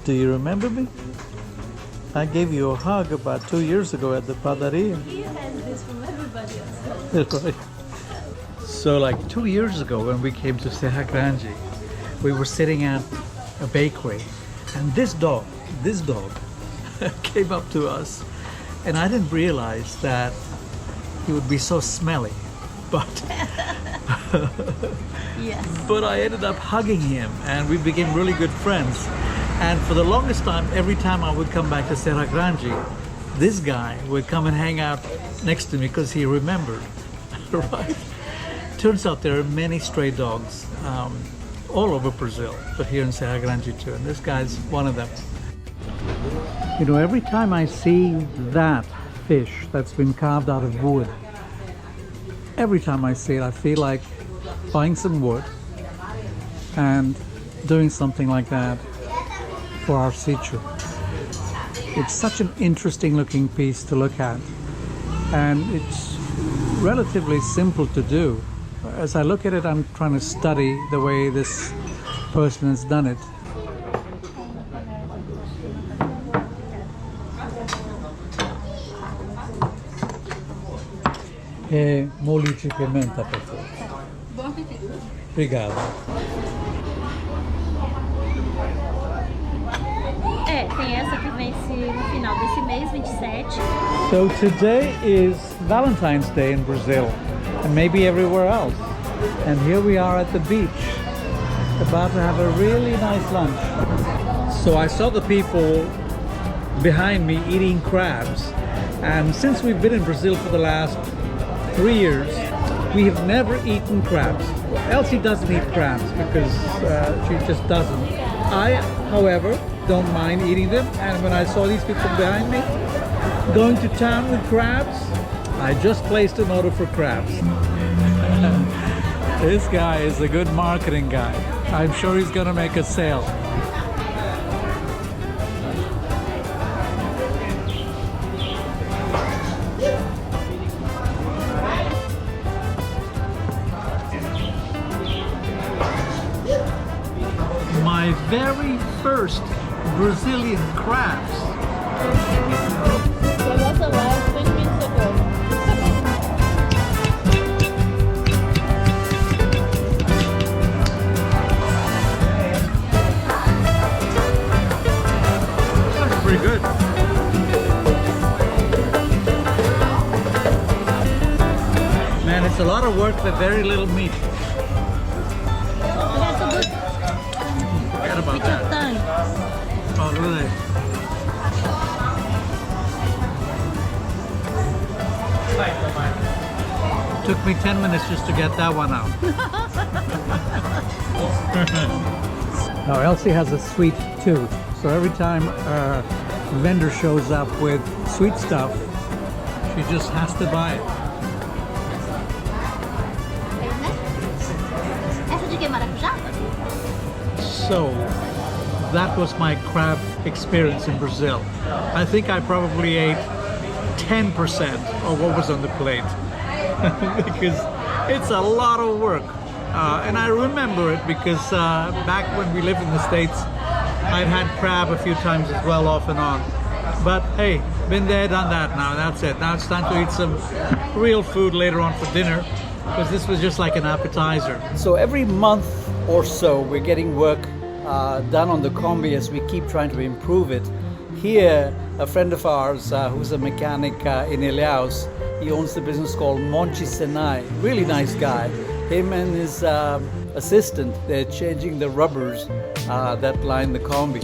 Do you remember me? I gave you a hug about 2 years ago at the padaria. He has this from everybody else. Right. So like 2 years ago when we came to Serragrande, we were sitting at a bakery and this dog came up to us, and I didn't realize that he would be so smelly, but Yes. but I ended up hugging him and we became really good friends. And for the longest time, every time I would come back to Serragrande, this guy would come and hang out next to me because he remembered, right? Turns out there are many stray dogs all over Brazil, but here in Serragrande too, and this guy's one of them. You know, every time I see that fish that's been carved out of wood, every time I see it, I feel like buying some wood and doing something like that for our sítio. It's such an interesting looking piece to look at, and it's relatively simple to do. As I look at it, I'm trying to study the way this person has done it. É molho de pimenta, por favor. Bom apetite. Obrigado. É, tem essa que vence no final desse mês, 27. So today is Valentine's Day in Brazil, and maybe everywhere else. And here we are at the beach, about to have a really nice lunch. So I saw the people behind me eating crabs, and since we've been in Brazil for the last 3 years, we have never eaten crabs. Elci doesn't eat crabs because she just doesn't. I, however, don't mind eating them, and when I saw these people behind me going to town with crabs, I just placed an order for crabs. This guy is a good marketing guy. I'm sure he's gonna make a sale. My very first Brazilian crabs. Foi nossa live 20 minutes ago. That's pretty good. Man, it's a lot of work with very little meat. That's a good Forget about that. time. Oh, really? Took me 10 minutes just to get that one out. Now, Elci has a sweet tooth, so every time a vendor shows up with sweet stuff, she just has to buy it. Essa de que, maracujá? So, that was my crab experience in Brazil. I think I probably ate 10% of what was on the plate because it's a lot of work. And I remember it because back when we lived in the States, I'd had crab a few times as well, off and on. But hey, been there, done that now. That's it. Now it's time to eat some real food later on for dinner, because this was just like an appetizer. So every month or so, we're getting work done on the kombi as we keep trying to improve it. Here, a friend of ours who's a mechanic in Ilhéus, he owns the business called Monte Senai. Really nice guy. Him and his assistant, they're changing the rubbers that line the kombi.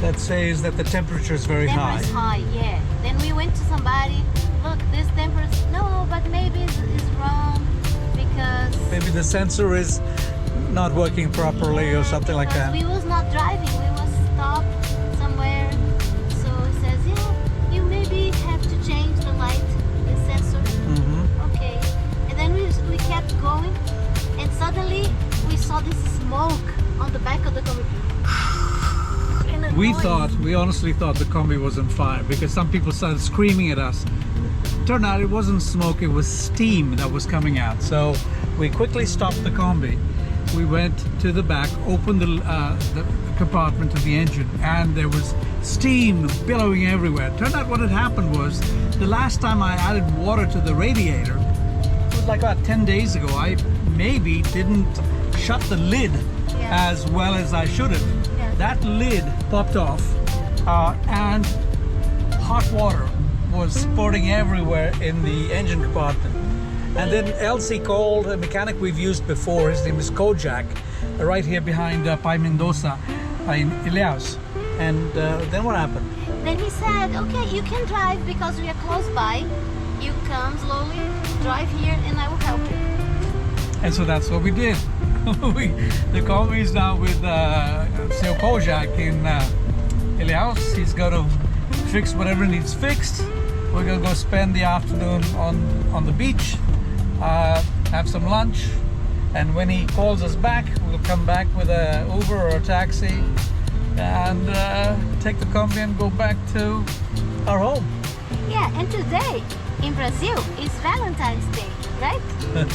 That says that the temperature is very high. Temperature is high, yeah. Then we went to somebody, look, this temperature, no, but maybe it's wrong because... Maybe the sensor is not working properly or something like that. We was not driving, we was stopped somewhere, so we honestly thought the kombi was on fire because some people started screaming at us. Turned out it wasn't smoke, it was steam that was coming out. So we quickly stopped the kombi. We went to the back, opened the compartment of the engine, and there was steam billowing everywhere. Turned out what had happened was, the last time I added water to the radiator, it was like about 10 days ago, I maybe didn't shut the lid as well as I should have. Yeah. That lid popped off, and hot water was spurting everywhere in the engine compartment. And then Elci called a mechanic we've used before. His name is Kojak, right here behind Pai Mendoza in Ilhéus. And then what happened? Then he said, okay, you can drive because we are close by. You come slowly, drive here, and I will help you. And so that's what we did. The kombi is now with Seu Kojak in Ilhéus. He's going to fix whatever needs fixed. We're going to go spend the afternoon on the beach, have some lunch, and when he calls us back, we'll come back with a Uber or a taxi and take the kombi and go back to our home. Yeah, and today in Brazil is Valentine's Day, right?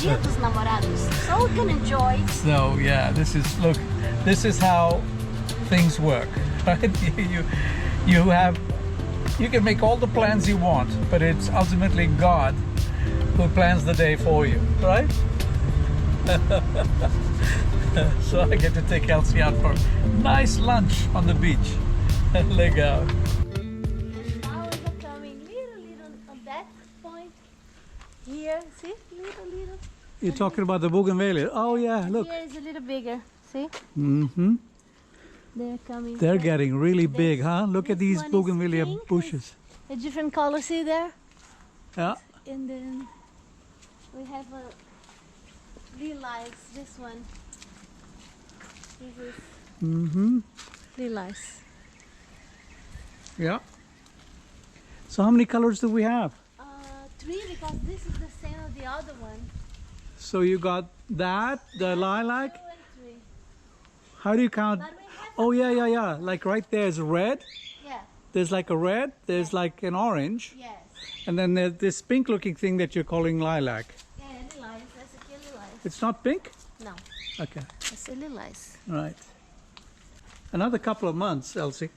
Dia dos Namorados. So we can enjoy. So yeah, this is how things work, right? You can make all the plans you want, but it's ultimately God who plans the day for you, right? So I get to take Elci out for a nice lunch on the beach. Legal. Flowers are coming little on that point. Here, see? Little. You're talking about the bougainvillea. Oh yeah, look. Here is a little bigger, see? Mm-hmm. They're coming. They're getting really big, huh? Look at these one is bougainvillea pink, bushes. A different color, see there? Yeah. And then we have a lilacs, this one. This is Mm-hmm. lilacs. Yeah. So how many colors do we have? 3 because this is the same as the other one. So you got that, the lilac. 2 and 3. How do you count? But we have Oh yeah. Like right there's red. yeah, There's like a red. There's like an orange. yes. And then there's this pink-looking thing that you're calling lilac. Yeah, lilacs. That's a lilacs. It's not pink? No, Okay. that's a lilacs. Right. Another couple of months, Elci.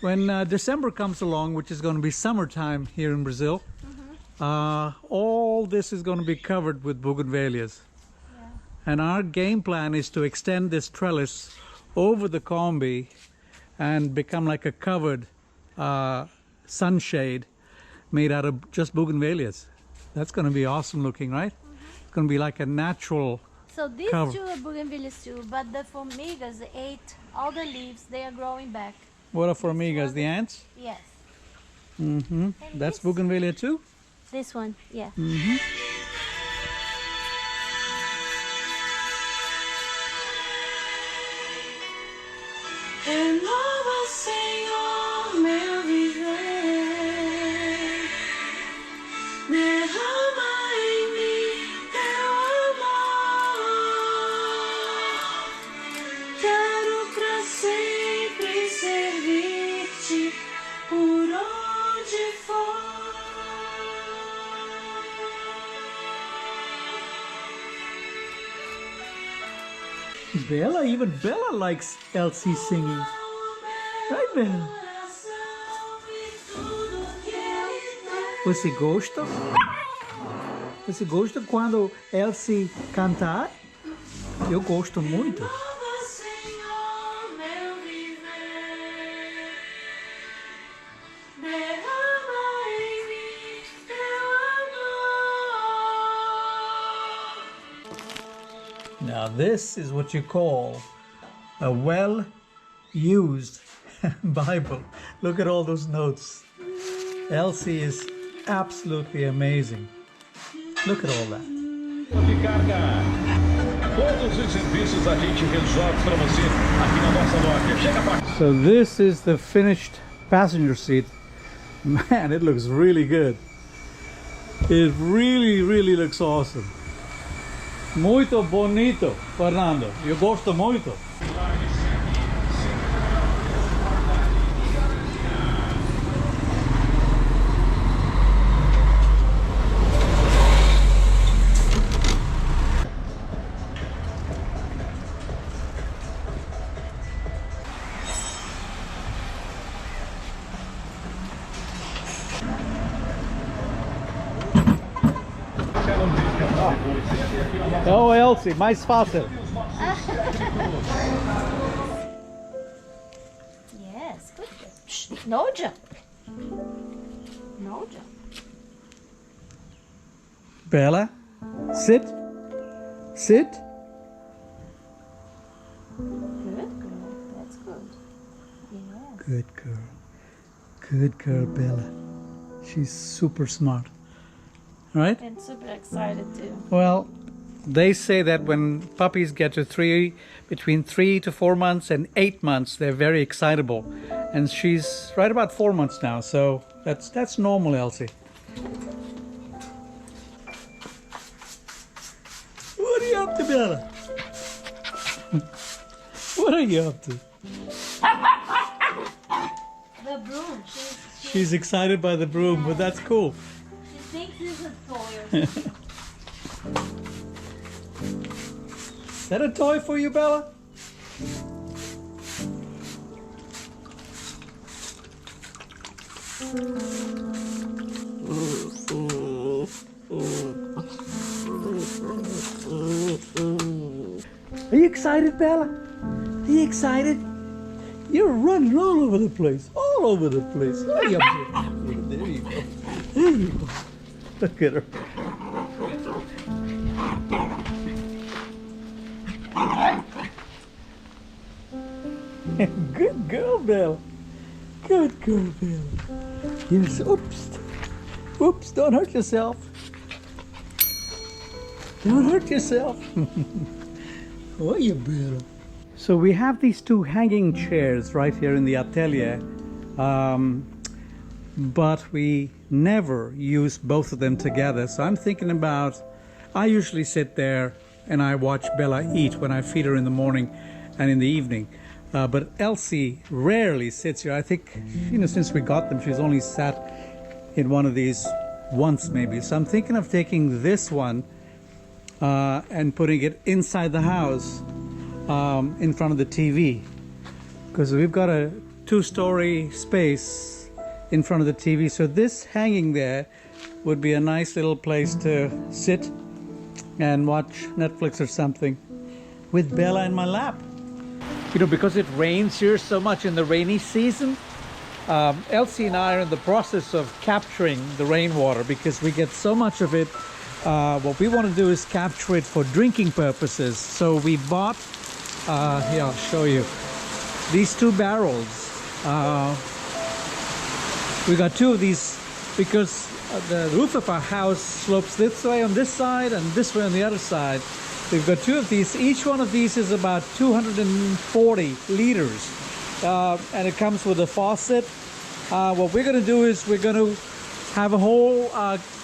When December comes along, which is going to be summertime here in Brazil, all this is going to be covered with bougainvilleas. Yeah. And our game plan is to extend this trellis over the kombi and become like a covered sunshade made out of just bougainvilleas. That's going to be awesome looking, right? It's going to be like a natural So these cover. 2 are bougainvilleas too, but the formigas ate all the leaves. They are growing back. What are formigas? The ants? Yes. Mm-hmm. And That's this- bougainvillea too? This one, yeah. Mm-hmm. Renova, Senhor, meu viver. Derrama em mim teu amor. Quero pra sempre servir-te por onde for. Bella, even Bella likes Elci singing. Right, Bella? Você gosta? Você gosta quando Elci cantar? Eu gosto muito. Renova, Senhor, meu viver. Derrama em mim teu amor. Now this is what you call a well-used Bible. Look at all those notes. Elci is absolutely amazing. Look at all that. De carga. Todos os serviços a gente resolve para você aqui na nossa loja. Chega pra cá. So this is the finished passenger seat. Man, it looks really good. It really looks awesome. Muito bonito, Fernando. Eu gosto muito. Oh, Elci, mais fácil. Yes, good. Shh, no jump. No jump. Bella, sit. Sit. Good girl. That's good. Yes. Good girl. Good girl, Bella. She's super smart. Right? And super excited too. Well, they say that when puppies get to between 3 to 4 months and 8 months, they're very excitable. And she's right about 4 months now, so that's normal, Elci. What are you up to, Bella? What are you up to? The broom. She's excited by the broom, but that's cool. She thinks it's a toy or something. Is that a toy for you, Bella? Are you excited, Bella? Are you excited? You're running all over the place. All over the place. There you go. There you go. There you go. Look at her. Good girl, Bella. Good girl, Bella. Yes. Oops. Oops. Don't hurt yourself. Don't hurt yourself. Oh, you Bella. So we have these two hanging chairs right here in the atelier, but we never use both of them together. So I'm thinking about, I usually sit there and I watch Bella eat when I feed her in the morning and in the evening. But Elci rarely sits here. I think, since we got them, she's only sat in one of these once maybe. So I'm thinking of taking this one and putting it inside the house in front of the TV, because we've got a 2-story space in front of the TV. So this hanging there would be a nice little place to sit and watch Netflix or something with Bella in my lap. Because it rains here so much in the rainy season, Elci and I are in the process of capturing the rainwater because we get so much of it. What we want to do is capture it for drinking purposes. So we bought, here I'll show you, these 2 barrels. We got 2 of these because the roof of our house slopes this way on this side and this way on the other side. We've got 2 of these. Each one of these is about 240 liters, and it comes with a faucet. What we're going to do is we're going to have a whole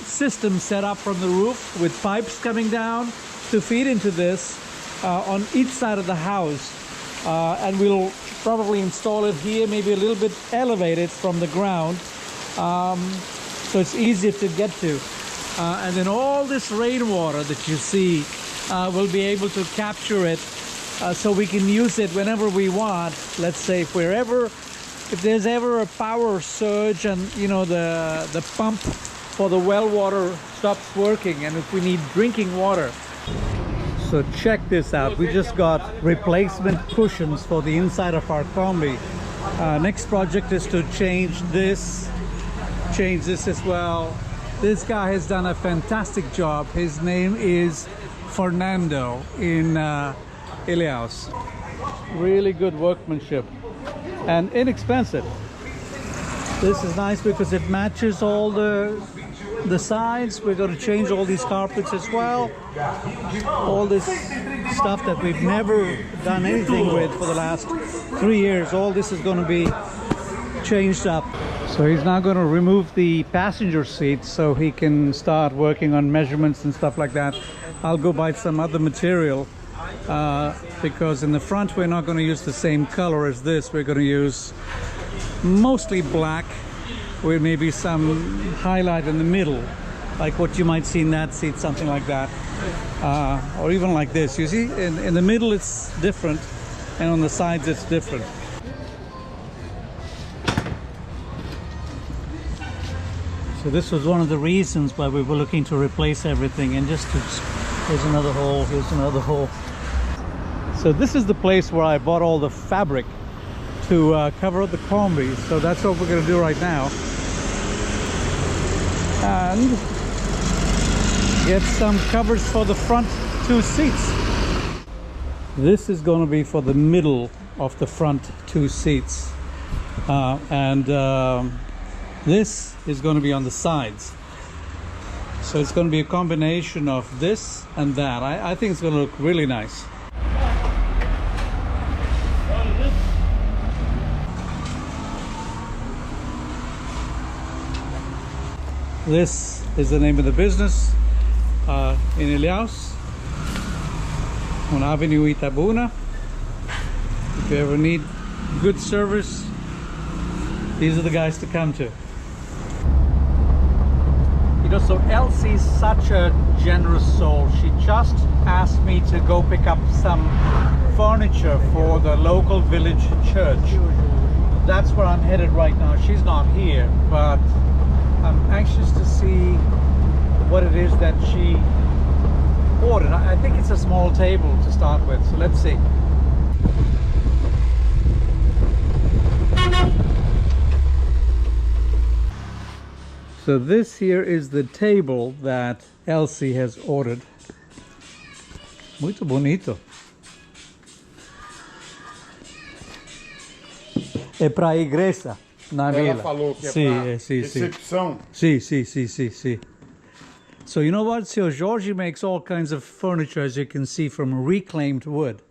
system set up from the roof with pipes coming down to feed into this on each side of the house, and we'll probably install it here, maybe a little bit elevated from the ground, so it's easier to get to. And then all this rainwater that you see, we'll be able to capture it so we can use it whenever we want. Let's say if there's ever a power surge and the pump for the well water stops working, and if we need drinking water. So check this out. We just got replacement cushions for the inside of our kombi. Next project is to change this as well. This guy has done a fantastic job. His name is Fernando in Ilhéus. Really good workmanship and inexpensive. This is nice because it matches all the sides. We're going to change all these carpets as well. All this stuff that we've never done anything with for the last 3 years, all this is going to be changed up. So he's now going to remove the passenger seat so he can start working on measurements and stuff like that. I'll go buy some other material because in the front we're not going to use the same color as this. We're going to use mostly black with maybe some highlight in the middle, like what you might see in that seat, something like that, or even like this. You see, in the middle it's different, and on the sides it's different. So this was one of the reasons why we were looking to replace everything, and just to, here's another hole, here's another hole. So this is the place where I bought all the fabric to cover up the kombi. So that's what we're going to do right now, and get some covers for the front 2 seats. This is going to be for the middle of the front 2 seats, this is going to be on the sides. So it's going to be a combination of this and that. I think it's going to look really nice. This is the name of the business in Ilhéus, on Avenue Itabuna. If you ever need good service, these are the guys to come to. You know, so Elci is such a generous soul. She just asked me to go pick up some furniture for the local village church. That's where I'm headed right now. She's not here, but I'm anxious to see what it is that she ordered. I think it's a small table to start with, so let's see. So this here is the table that Elci has ordered. Muito bonito. É para a igreja na vila. Ela falou que é Sim, para sim, sim. recepção. See. So you know what? So Jorge makes all kinds of furniture, as you can see, from reclaimed wood.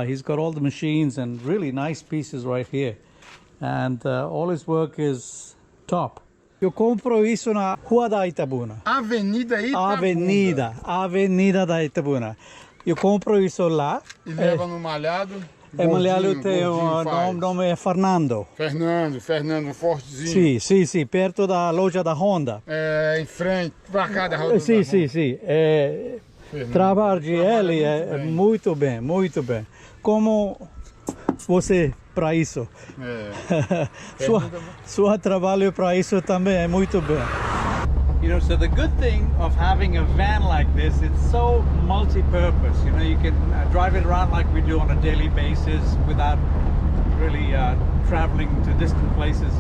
He's got all the machines and really nice pieces right here. And all his work is top. Eu compro isso na Rua da Itabuna. Avenida Itabuna. Avenida da Itabuna. Eu compro isso lá. E leva no malhado. Malhado tem o nome é Fernando. Fernando, fortezinho. Sim, perto da loja da Honda. É, em frente, pra cá da roda. Sim. Trabalho de ele é muito bem. Como você para isso? Sua trabalho para isso também é muito bem. You know, so the good thing of having a van like this, it's so multi-purpose. You know, you can drive it around like we do on a daily basis without really traveling to distant places.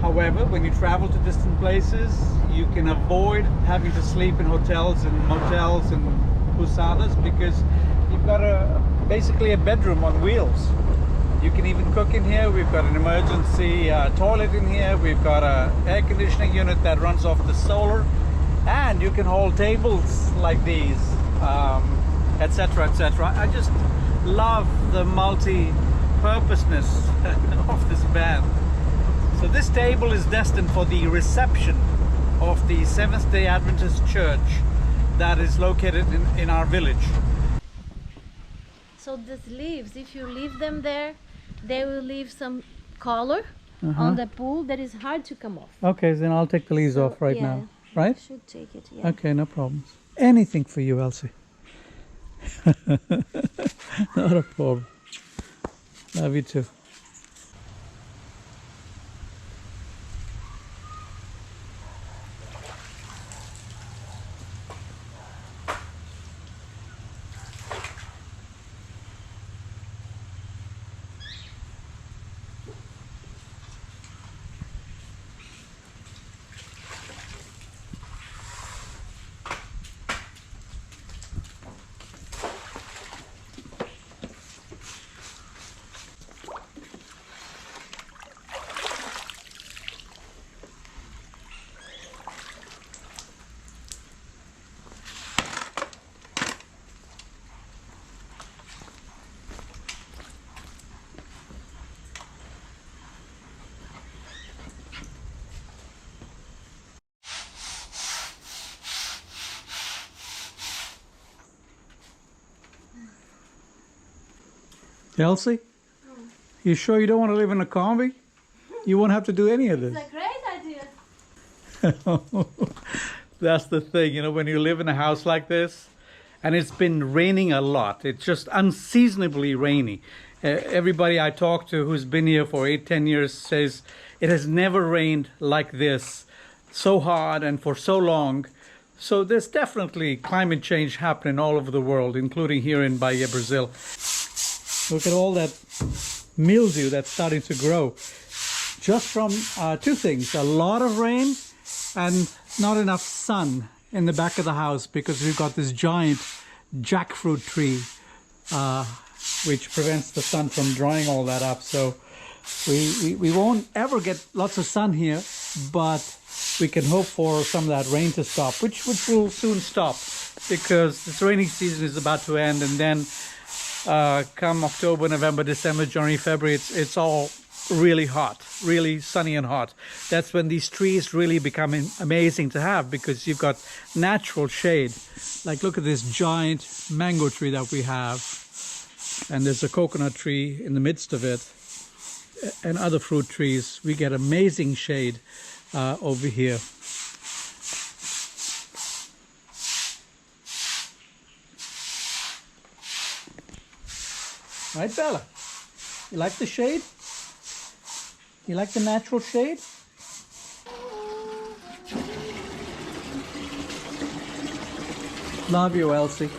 However, when you travel to distant places, you can avoid having to sleep in hotels and motels and posadas, because you've got basically a bedroom on wheels. You can even cook in here. We've got an emergency toilet in here. We've got an air conditioning unit that runs off the solar, and you can hold tables like these, etc. I just love the multi-purposeness of this van. So this table is destined for the reception of the Seventh-day Adventist church that is located in our village. So these leaves, if you leave them there, they will leave some color on the pool that is hard to come off. Okay, then I'll take the leaves off right now. Right? You should take it, yeah. Okay, no problems. Anything for you, Elci. Not a problem. Love you too. Elci, you sure you don't want to live in a kombi? You won't have to do any of this. It's a great idea. That's the thing, you know, when you live in a house like this, and it's been raining a lot. It's just unseasonably rainy. Everybody I talk to who's been here for 8-10 years says it has never rained like this so hot and for so long. So there's definitely climate change happening all over the world, including here in Bahia, Brazil. Look at all that mildew that's starting to grow. Just from two things, a lot of rain and not enough sun in the back of the house, because we've got this giant jackfruit tree which prevents the sun from drying all that up. So we won't ever get lots of sun here, but we can hope for some of that rain to stop, which will soon stop, because this rainy season is about to end, and then come October, November, December, January, February, it's all really hot, really sunny and hot. That's when these trees really become amazing to have, because you've got natural shade. Like, look at this giant mango tree that we have, and there's a coconut tree in the midst of it, and other fruit trees. We get amazing shade over here. Right, Bella? You like the shade? You like the natural shade? Love you, Elci.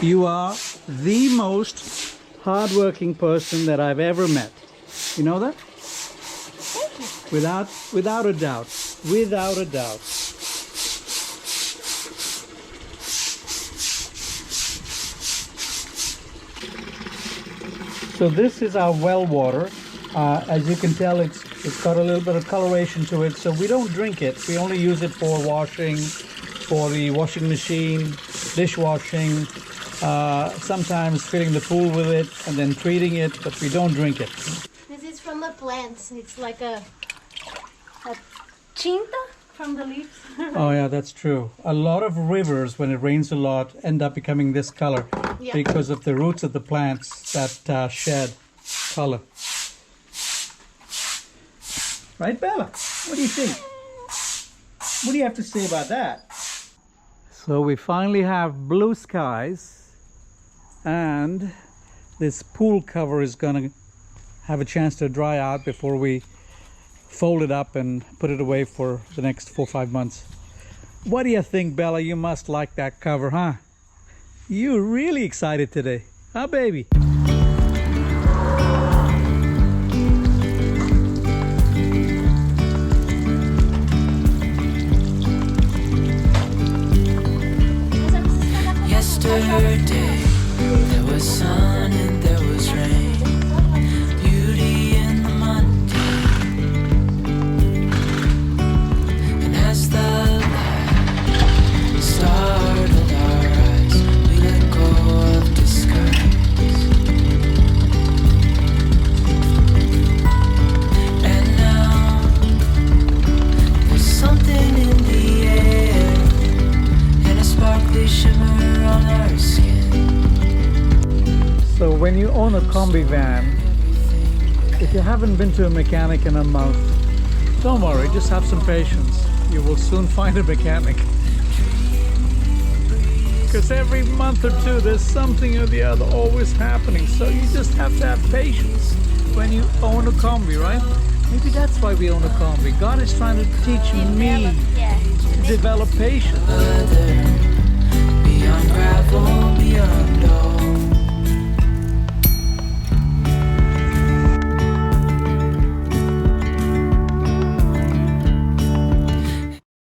You are the most hardworking person that I've ever met. You know that? Thank you. Without a doubt. Without a doubt. So this is our well water. As you can tell, it's got a little bit of coloration to it, so we don't drink it. We only use it for washing, for the washing machine, dishwashing, sometimes filling the pool with it and then treating it, but we don't drink it. This is from the plants. It's like a tinta from the leaves. Oh yeah, that's true. A lot of rivers, when it rains a lot, end up becoming this color, Yeah. because of the roots of the plants that shed color. Right, Bella? What do you think? What do you have to say about that? So we finally have blue skies, and this pool cover is gonna have a chance to dry out before we fold it up and put it away for the next 4 or 5 months. What do you think, Bella? You must like that cover, huh? You're really excited today, huh, baby? Yesterday, there was sun and there was rain, beauty in the mundane. And as the light startled our eyes, we let go of disguise. And now, there's something in the air, and a sparkly shimmer on our skin. So when you own a kombi van, if you haven't been to a mechanic in a month, don't worry, just have some patience. You will soon find a mechanic. Because every month or two there's something or the other always happening. So you just have to have patience when you own a kombi, right? Maybe that's why we own a kombi. God is trying to teach me Yeah. to develop patience. Other